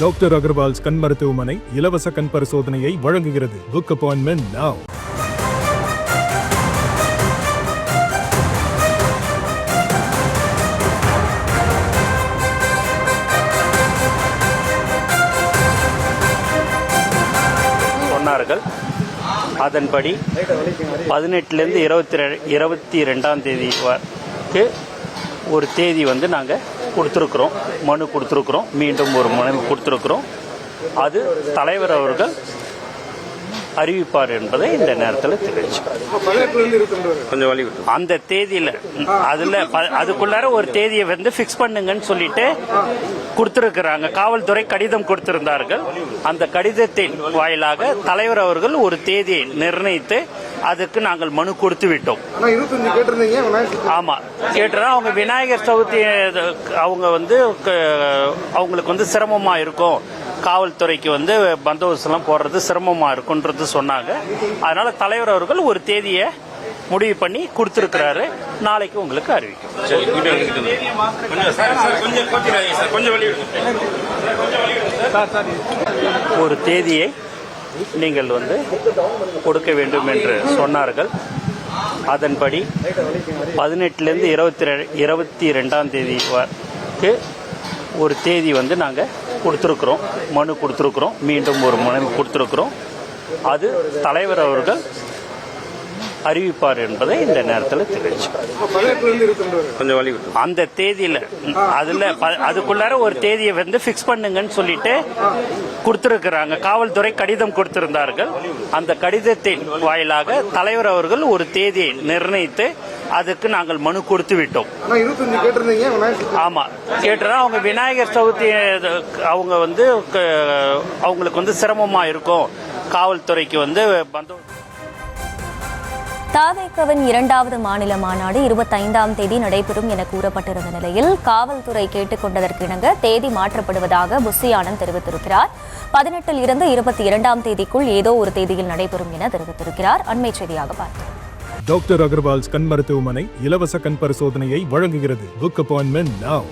Doctor Agarwal's கண் மருத்துவமனை இலவச கண் பரிசோதனையை வழங்குகிறது. Book appointment now. சொன்னார்கள். அதன்படி 18லேருந்து 22ஆம் தேதிக்கு ஒரு தேதி நாங்கள் கொடுத்துருக்குறோம், மனு கொடுத்துருக்குறோம். மீண்டும் ஒரு மனு கொடுத்துருக்குறோம். அது தலைவர் அவர்கள் அறிவிப்பார் என்பதை இந்த நேரத்தில் தெரிவிச்சுக்கிறேன். அந்த தேதியில் அதுக்குள்ளார ஒரு தேதியை ஃபிக்ஸ் பண்ணுங்கன்னு சொல்லிட்டு கொடுத்துருக்குறாங்க. காவல்துறை கடிதம் கொடுத்திருந்தார்கள். அந்த கடிதத்தின் வாயிலாக தலைவர் அவர்கள் ஒரு தேதியை நிர்ணயித்து அதுக்கு நாங்கள் மனு கொடுத்து விட்டோம். ஆமா, கேட்டுறோம். அவங்க விநாயகர் சதுர்த்தி அவங்க அவங்களுக்கு சிரமமா இருக்கும், காவல்துறைக்கு பந்தோபஸ்தெல்லாம் போடுறது சிரமமா இருக்குன்றது சொன்னாங்க. அதனால தலைவர் அவர்கள் ஒரு தேதியை முடிவு பண்ணி கொடுத்திருக்கிறாரு. நாளைக்கு உங்களுக்கு அறிவிக்கும். ஒரு தேதியை நீங்கள் கொடுக்க வேண்டும் என்று சொன்னார்கள். அதன்படி 18லேருந்து 22ஆம் தேதிக்கு ஒரு தேதி நாங்கள் கொடுத்துருக்குறோம், மனு கொடுத்துருக்குறோம். மீண்டும் ஒரு மனு கொடுத்துருக்குறோம். அது தலைவர் அவர்கள் அறிவிப்பார் என்பதை இந்த நேரத்தில் தெரிவிச்சுக்கிறேன். அந்த தேதியில் அதுக்குள்ளார ஒரு தேதியை ஃபிக்ஸ் பண்ணுங்கன்னு சொல்லிட்டு கொடுத்துருக்குறாங்க. காவல்துறை கடிதம் கொடுத்திருந்தார்கள். அந்த கடிதத்தின் வாயிலாக தலைவர் அவர்கள் ஒரு தேதியை நிர்ணயித்து அதுக்கு நாங்கள் மனு கொடுத்து விட்டோம். ஆமா, கேட்டுறோம். அவங்க விநாயகர் சதுர்த்தி அவங்க அவங்களுக்கு சிரமமா இருக்கும், காவல்துறைக்கு பந்தோபஸ்து. தாவேகவின் 2வது மாநில மாநாடு 25ஆம் தேதி நடைபெறும் என கூறப்பட்டிருந்த நிலையில் காவல்துறை கேட்டுக் கொண்டதற்கு இணங்க தேதி மாற்றப்படுவதாக புஷி ஆனந்த் தெரிவித்திருக்கிறார். 18ல் இருந்து 22ஆம் தேதிக்குள் ஏதோ ஒரு தேதியில் நடைபெறும் என தெரிவித்திருக்கிறார். அண்மை செய்தியாக பார்த்தோம். டாக்டர் அகர்வால்ஸ் கண் மருத்துவமனை இலவச கண் பரிசோதனையை வழங்குகிறது. Book appointment now.